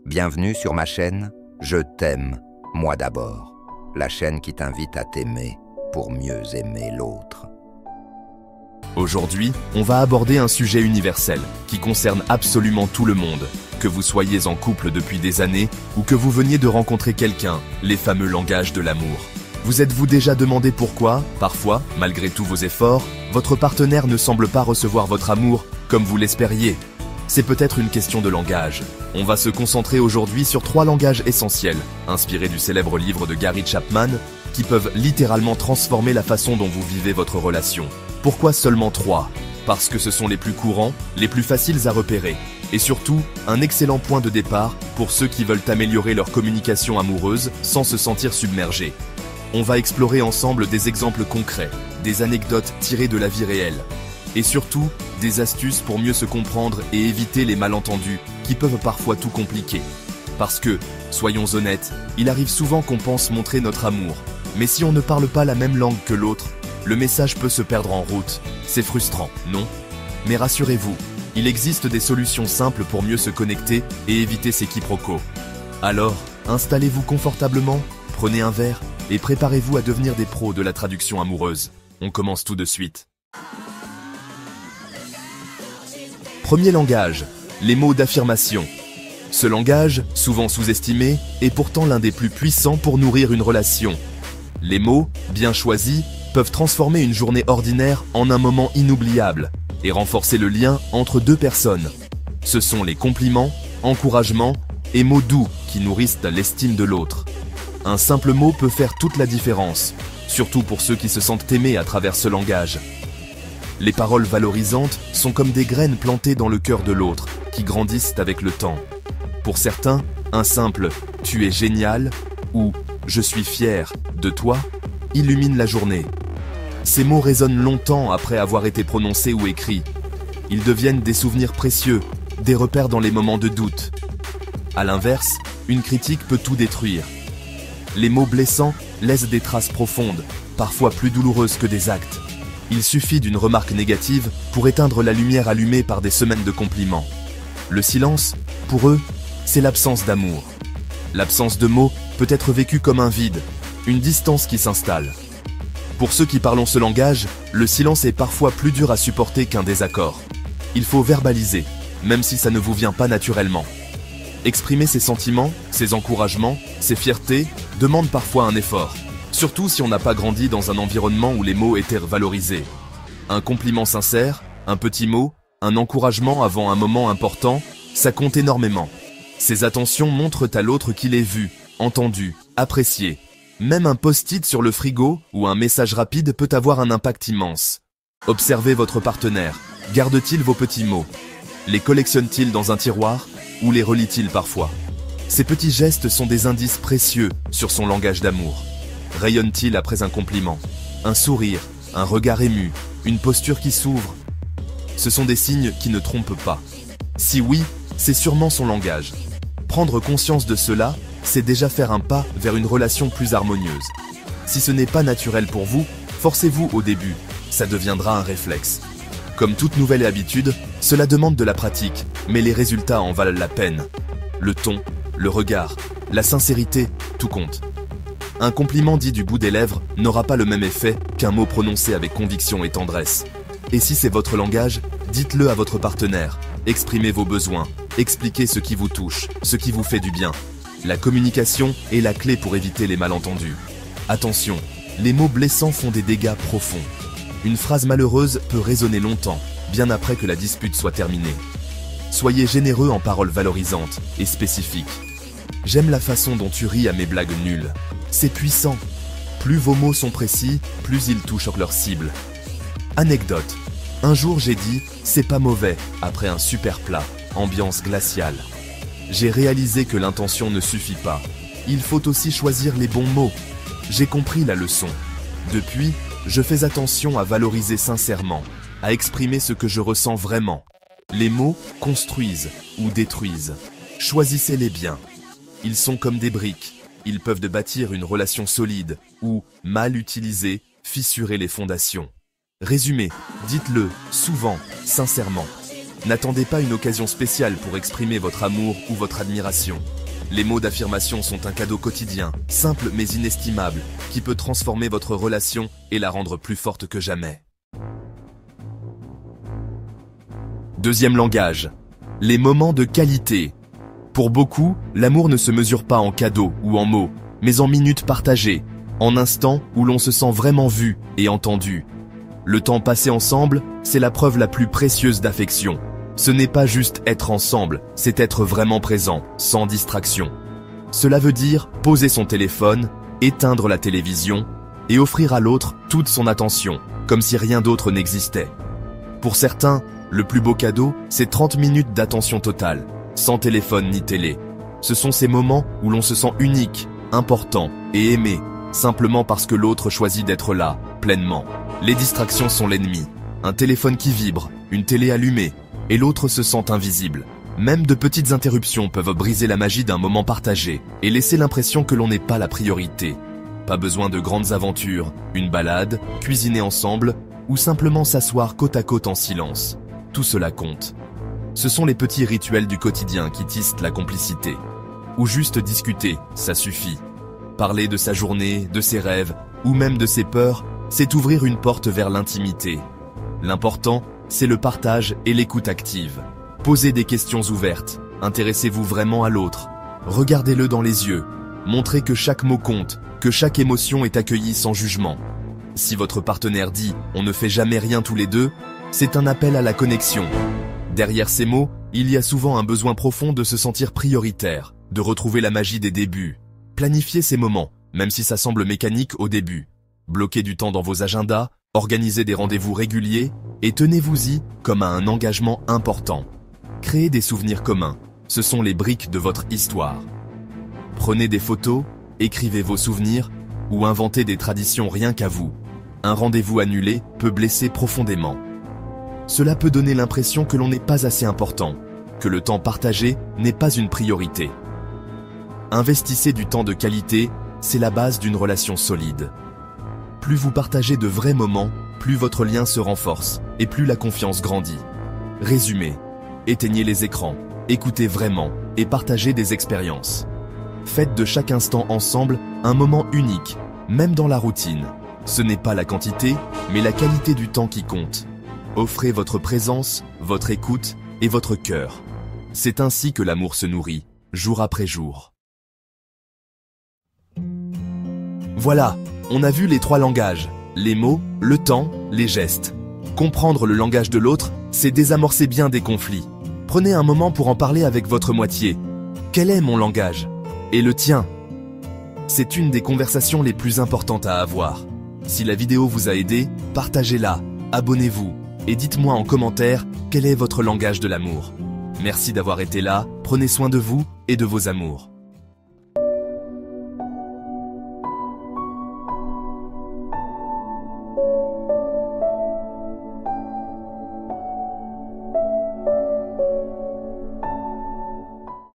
Bienvenue sur ma chaîne Je t'aime, moi d'abord, la chaîne qui t'invite à t'aimer pour mieux aimer l'autre. Aujourd'hui, on va aborder un sujet universel qui concerne absolument tout le monde. Que vous soyez en couple depuis des années ou que vous veniez de rencontrer quelqu'un, les fameux langages de l'amour. Vous êtes-vous déjà demandé pourquoi, parfois, malgré tous vos efforts, votre partenaire ne semble pas recevoir votre amour comme vous l'espériez? C'est peut-être une question de langage. On va se concentrer aujourd'hui sur 3 langages essentiels, inspirés du célèbre livre de Gary Chapman, qui peuvent littéralement transformer la façon dont vous vivez votre relation. Pourquoi seulement 3? Parce que ce sont les plus courants, les plus faciles à repérer, et surtout, un excellent point de départ pour ceux qui veulent améliorer leur communication amoureuse sans se sentir submergés. On va explorer ensemble des exemples concrets, des anecdotes tirées de la vie réelle, et surtout, des astuces pour mieux se comprendre et éviter les malentendus qui peuvent parfois tout compliquer. Parce que, soyons honnêtes, il arrive souvent qu'on pense montrer notre amour, mais si on ne parle pas la même langue que l'autre, le message peut se perdre en route. C'est frustrant, non? Mais rassurez-vous, il existe des solutions simples pour mieux se connecter et éviter ces quiproquos. Alors, installez-vous confortablement, prenez un verre et préparez-vous à devenir des pros de la traduction amoureuse. On commence tout de suite. Premier langage, les mots d'affirmation. Ce langage, souvent sous-estimé, est pourtant l'un des plus puissants pour nourrir une relation. Les mots, bien choisis, peuvent transformer une journée ordinaire en un moment inoubliable et renforcer le lien entre deux personnes. Ce sont les compliments, encouragements et mots doux qui nourrissent l'estime de l'autre. Un simple mot peut faire toute la différence, surtout pour ceux qui se sentent aimés à travers ce langage. Les paroles valorisantes sont comme des graines plantées dans le cœur de l'autre, qui grandissent avec le temps. Pour certains, un simple « tu es génial » ou « je suis fier de toi » illumine la journée. Ces mots résonnent longtemps après avoir été prononcés ou écrits. Ils deviennent des souvenirs précieux, des repères dans les moments de doute. À l'inverse, une critique peut tout détruire. Les mots blessants laissent des traces profondes, parfois plus douloureuses que des actes. Il suffit d'une remarque négative pour éteindre la lumière allumée par des semaines de compliments. Le silence, pour eux, c'est l'absence d'amour. L'absence de mots peut être vécue comme un vide, une distance qui s'installe. Pour ceux qui parlent ce langage, le silence est parfois plus dur à supporter qu'un désaccord. Il faut verbaliser, même si ça ne vous vient pas naturellement. Exprimer ses sentiments, ses encouragements, ses fiertés demande parfois un effort. Surtout si on n'a pas grandi dans un environnement où les mots étaient valorisés. Un compliment sincère, un petit mot, un encouragement avant un moment important, ça compte énormément. Ces attentions montrent à l'autre qu'il est vu, entendu, apprécié. Même un post-it sur le frigo ou un message rapide peut avoir un impact immense. Observez votre partenaire. Garde-t-il vos petits mots? Les collectionne-t-il dans un tiroir ou les relit-il parfois? Ces petits gestes sont des indices précieux sur son langage d'amour. Rayonne-t-il après un compliment? Un sourire, un regard ému, une posture qui s'ouvre? Ce sont des signes qui ne trompent pas. Si oui, c'est sûrement son langage. Prendre conscience de cela, c'est déjà faire un pas vers une relation plus harmonieuse. Si ce n'est pas naturel pour vous, forcez-vous au début, ça deviendra un réflexe. Comme toute nouvelle habitude, cela demande de la pratique, mais les résultats en valent la peine. Le ton, le regard, la sincérité, tout compte. Un compliment dit du bout des lèvres n'aura pas le même effet qu'un mot prononcé avec conviction et tendresse. Et si c'est votre langage, dites-le à votre partenaire. Exprimez vos besoins, expliquez ce qui vous touche, ce qui vous fait du bien. La communication est la clé pour éviter les malentendus. Attention, les mots blessants font des dégâts profonds. Une phrase malheureuse peut résonner longtemps, bien après que la dispute soit terminée. Soyez généreux en paroles valorisantes et spécifiques. J'aime la façon dont tu ris à mes blagues nulles. C'est puissant. Plus vos mots sont précis, plus ils touchent leur cible. Anecdote. Un jour j'ai dit « c'est pas mauvais » après un super plat, ambiance glaciale. J'ai réalisé que l'intention ne suffit pas. Il faut aussi choisir les bons mots. J'ai compris la leçon. Depuis, je fais attention à valoriser sincèrement, à exprimer ce que je ressens vraiment. Les mots construisent ou détruisent. Choisissez-les bien. Ils sont comme des briques. Ils peuvent bâtir une relation solide ou, mal utilisés, fissurer les fondations. Résumé, dites-le, souvent, sincèrement. N'attendez pas une occasion spéciale pour exprimer votre amour ou votre admiration. Les mots d'affirmation sont un cadeau quotidien, simple mais inestimable, qui peut transformer votre relation et la rendre plus forte que jamais. Deuxième langage, les moments de qualité. Pour beaucoup, l'amour ne se mesure pas en cadeaux ou en mots, mais en minutes partagées, en instants où l'on se sent vraiment vu et entendu. Le temps passé ensemble, c'est la preuve la plus précieuse d'affection. Ce n'est pas juste être ensemble, c'est être vraiment présent, sans distraction. Cela veut dire poser son téléphone, éteindre la télévision et offrir à l'autre toute son attention, comme si rien d'autre n'existait. Pour certains, le plus beau cadeau, c'est 30 minutes d'attention totale, sans téléphone ni télé. Ce sont ces moments où l'on se sent unique, important et aimé, simplement parce que l'autre choisit d'être là, pleinement. Les distractions sont l'ennemi. Un téléphone qui vibre, une télé allumée, et l'autre se sent invisible. Même de petites interruptions peuvent briser la magie d'un moment partagé et laisser l'impression que l'on n'est pas la priorité. Pas besoin de grandes aventures, une balade, cuisiner ensemble ou simplement s'asseoir côte à côte en silence. Tout cela compte. Ce sont les petits rituels du quotidien qui tissent la complicité. Ou juste discuter, ça suffit. Parler de sa journée, de ses rêves ou même de ses peurs, c'est ouvrir une porte vers l'intimité. L'important, c'est le partage et l'écoute active. Posez des questions ouvertes, intéressez-vous vraiment à l'autre, regardez-le dans les yeux, montrez que chaque mot compte, que chaque émotion est accueillie sans jugement. Si votre partenaire dit « on ne fait jamais rien tous les deux », c'est un appel à la connexion. Derrière ces mots, il y a souvent un besoin profond de se sentir prioritaire, de retrouver la magie des débuts. Planifiez ces moments, même si ça semble mécanique au début. Bloquez du temps dans vos agendas, organisez des rendez-vous réguliers et tenez-vous-y comme à un engagement important. Créez des souvenirs communs, ce sont les briques de votre histoire. Prenez des photos, écrivez vos souvenirs ou inventez des traditions rien qu'à vous. Un rendez-vous annulé peut blesser profondément. Cela peut donner l'impression que l'on n'est pas assez important, que le temps partagé n'est pas une priorité. Investissez du temps de qualité, c'est la base d'une relation solide. Plus vous partagez de vrais moments, plus votre lien se renforce et plus la confiance grandit. Résumé, éteignez les écrans, écoutez vraiment et partagez des expériences. Faites de chaque instant ensemble un moment unique, même dans la routine. Ce n'est pas la quantité, mais la qualité du temps qui compte. Offrez votre présence, votre écoute et votre cœur. C'est ainsi que l'amour se nourrit, jour après jour. Voilà, on a vu les 3 langages, les mots, le temps, les gestes. Comprendre le langage de l'autre, c'est désamorcer bien des conflits. Prenez un moment pour en parler avec votre moitié. Quel est mon langage? Et le tien? C'est une des conversations les plus importantes à avoir. Si la vidéo vous a aidé, partagez-la, abonnez-vous et dites-moi en commentaire quel est votre langage de l'amour. Merci d'avoir été là, prenez soin de vous et de vos amours.